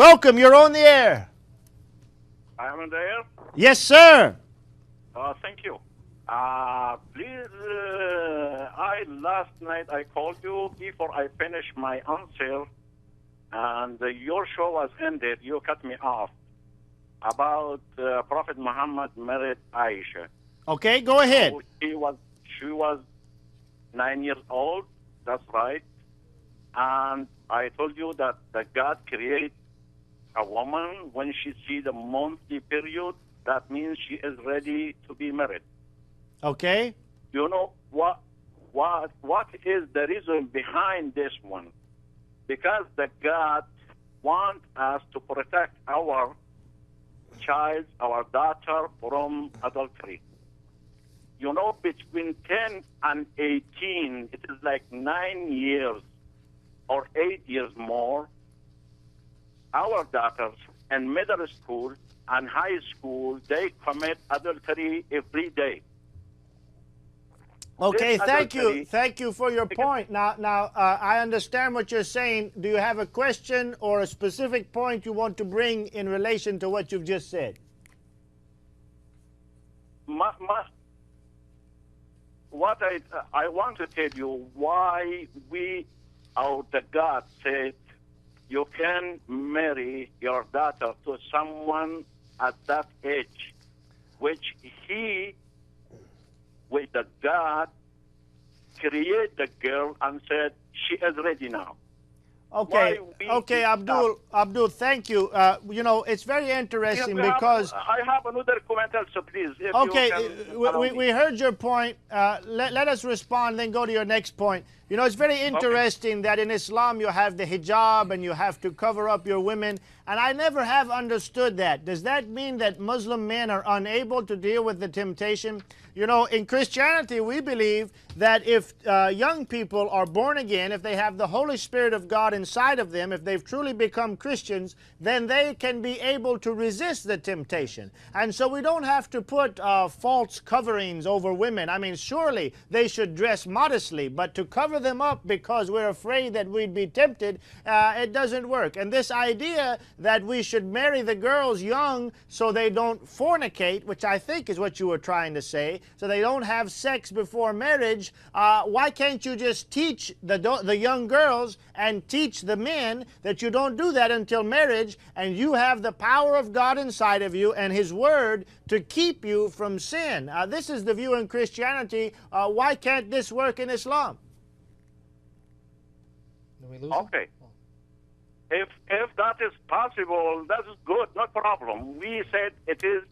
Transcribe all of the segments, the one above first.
Welcome. You're on the air. I am there. Yes, sir. Thank you. Please, last night I called you before I finished my answer, and your show was ended. You cut me off about Prophet Muhammad married Aisha. Okay, go ahead. So she was 9 years old. That's right. And I told you that God created a woman when she sees the monthly period. That means she is ready to be married. Okay. You know what is the reason behind this one? Because the God wants us to protect our child, our daughter from adultery. You know, between 10 and 18, it is like 9 years or 8 years more. Our daughters in middle school and high school, they commit adultery every day. Okay, thank you. Thank you for your point. Now, I understand what you're saying. Do you have a question or a specific point you want to bring in relation to what you've just said? What I want to tell you why the God said you can marry your daughter to someone at that age, which the God created the girl and said she is ready now. Okay, okay, Abdul, thank you. You know, it's very interesting because... I have another comment also, please. Okay, we heard your point. Let us respond, then go to your next point. You know, it's very interesting that in Islam you have the hijab and you have to cover up your women, and I never have understood that. Does that mean that Muslim men are unable to deal with the temptation? You know, in Christianity, we believe that if young people are born again, if they have the Holy Spirit of God inside of them, if they've truly become Christians, then they can be able to resist the temptation. And so we don't have to put false coverings over women. I mean, surely they should dress modestly, but to cover them up because we're afraid that we'd be tempted, it doesn't work. And this idea that we should marry the girls young so they don't fornicate, which I think is what you were trying to say, so they don't have sex before marriage, why can't you just teach the young girls and teach the men that you don't do that until marriage, and you have the power of God inside of you and His Word to keep you from sin? This is the view in Christianity. Why can't this work in Islam? Okay. If that is possible, that is good, no problem. We said it is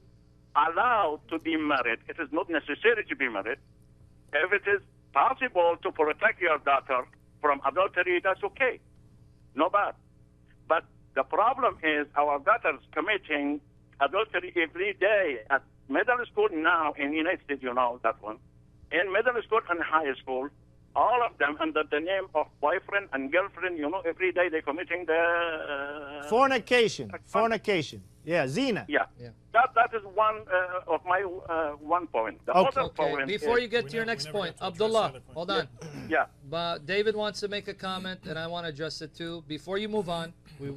allowed to be married. It is not necessary to be married. If it is possible to protect your daughter from adultery, that's okay. No bad. But the problem is our daughters committing adultery every day at middle school now in the United States, you know that one. In middle school and high school, all of them under the name of boyfriend and girlfriend, you know, every day they're committing the... fornication. Yeah, zina. Yeah. That is one of my one point. The other point before is, you get to your next point, Abdullah, hold on. Yeah. But David wants to make a comment, and I want to address it too. Before you move on,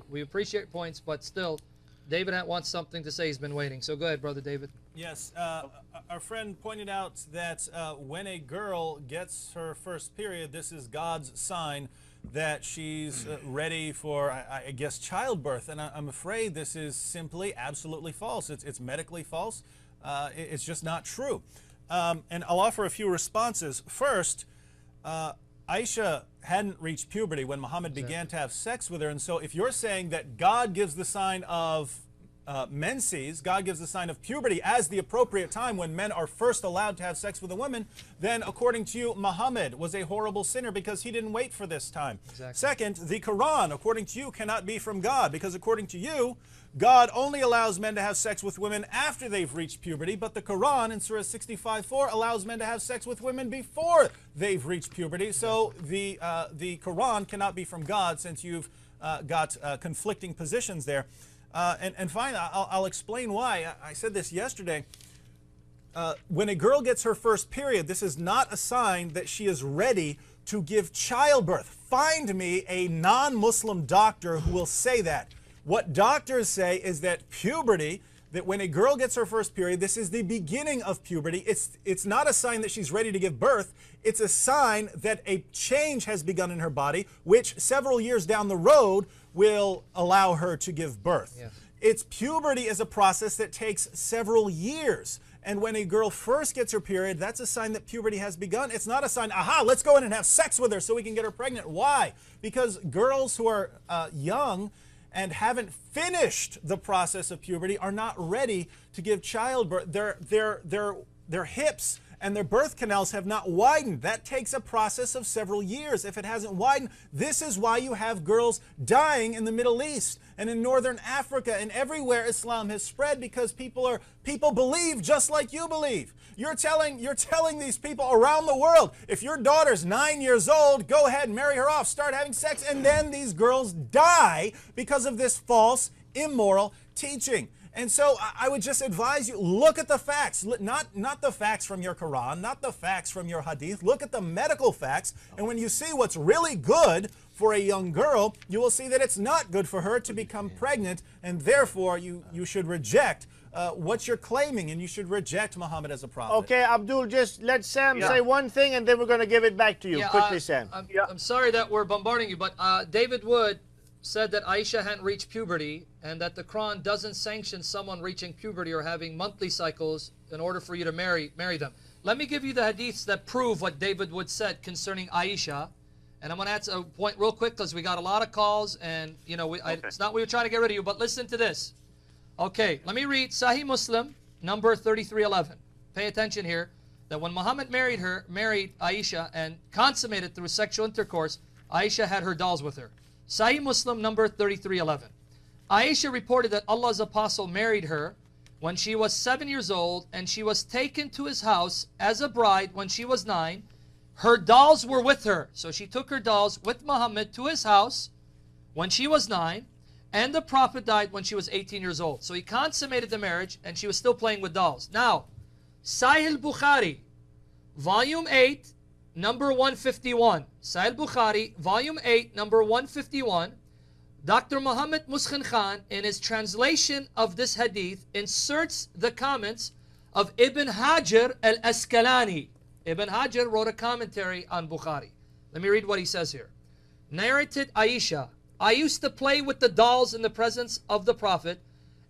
we appreciate points, but still, David wants something to say. He's been waiting. So go ahead, Brother David. Yes, our friend pointed out that when a girl gets her first period, this is God's sign that she's ready for, I guess, childbirth. And I'm afraid this is simply absolutely false. It's medically false. It's just not true. And I'll offer a few responses. First, Aisha hadn't reached puberty when Muhammad began to have sex with her. And so if you're saying that God gives the sign of menses, God gives the sign of puberty as the appropriate time when men are first allowed to have sex with a woman, then according to you, Muhammad was a horrible sinner because he didn't wait for this time. Exactly. Second, the Quran, according to you, cannot be from God because according to you, God only allows men to have sex with women after they've reached puberty, but the Quran in Surah 65:4 allows men to have sex with women before they've reached puberty. So the Quran cannot be from God since you've got conflicting positions there. And finally, I'll explain why. I said this yesterday. When a girl gets her first period, this is not a sign that she is ready to give childbirth. Find me a non-Muslim doctor who will say that. What doctors say is that puberty, that when a girl gets her first period, this is the beginning of puberty. It's not a sign that she's ready to give birth. It's a sign that a change has begun in her body, which several years down the road will allow her to give birth. Yes. It's puberty is a process that takes several years. And when a girl first gets her period, that's a sign that puberty has begun. It's not a sign, aha, let's go in and have sex with her so we can get her pregnant. Why? Because girls who are young and haven't finished the process of puberty are not ready to give childbirth. Their hips and their birth canals have not widened. That takes a process of several years. If it hasn't widened, this is why you have girls dying in the Middle East and in Northern Africa and everywhere Islam has spread, because people believe just like you believe. You're telling these people around the world, if your daughter's 9 years old, go ahead and marry her off, start having sex, and then these girls die because of this false, immoral teaching. And so I would just advise you, look at the facts, not the facts from your Quran, not the facts from your Hadith. Look at the medical facts, and when you see what's really good for a young girl, you will see that it's not good for her to become pregnant, and therefore you should reject what you're claiming, and you should reject Muhammad as a prophet. Okay, Abdul, just let Sam say one thing, and then we're going to give it back to you. Quickly, Sam. I'm sorry that we're bombarding you, but David Wood said that Aisha hadn't reached puberty and that the Quran doesn't sanction someone reaching puberty or having monthly cycles in order for you to marry them. Let me give you the hadiths that prove what David Wood said concerning Aisha. And I'm going to add a point real quick because we got a lot of calls and, you know, it's not we were trying to get rid of you, but listen to this. Okay, let me read Sahih Muslim, number 3311. Pay attention here, that when Muhammad married Aisha and consummated through sexual intercourse, Aisha had her dolls with her. Sahih Muslim number 3311. Aisha reported that Allah's apostle married her when she was 7 years old, and she was taken to his house as a bride when she was 9. Her dolls were with her. So she took her dolls with Muhammad to his house when she was 9, and the Prophet died when she was 18 years old. So he consummated the marriage and she was still playing with dolls. Now, Sahih Bukhari, volume 8, number 151. Sahih Bukhari, volume 8, number 151. Dr. Muhammad Muskhin Khan, in his translation of this hadith, inserts the comments of Ibn Hajar al-Asqalani. Ibn Hajar wrote a commentary on Bukhari. Let me read what he says here. Narrated Aisha, I used to play with the dolls in the presence of the Prophet,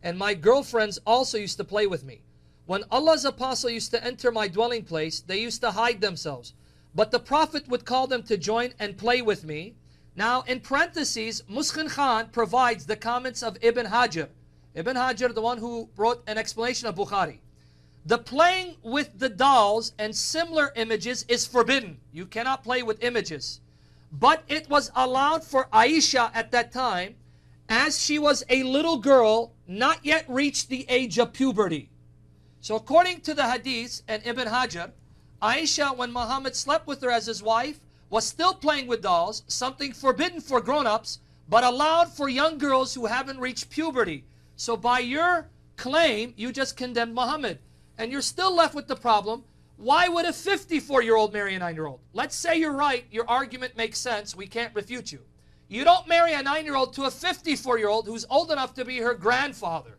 and my girlfriends also used to play with me. When Allah's apostle used to enter my dwelling place, they used to hide themselves. But the Prophet would call them to join and play with me. Now, in parentheses, Muskhin Khan provides the comments of Ibn Hajar. Ibn Hajar, the one who wrote an explanation of Bukhari. The playing with the dolls and similar images is forbidden. You cannot play with images. But it was allowed for Aisha at that time, as she was a little girl, not yet reached the age of puberty. So according to the hadiths and Ibn Hajar, Aisha, when Muhammad slept with her as his wife, was still playing with dolls, something forbidden for grown-ups, but allowed for young girls who haven't reached puberty. So by your claim, you just condemned Muhammad. And you're still left with the problem, why would a 54-year-old marry a 9-year-old? Let's say you're right, your argument makes sense, we can't refute you. You don't marry a 9-year-old to a 54-year-old who's old enough to be her grandfather.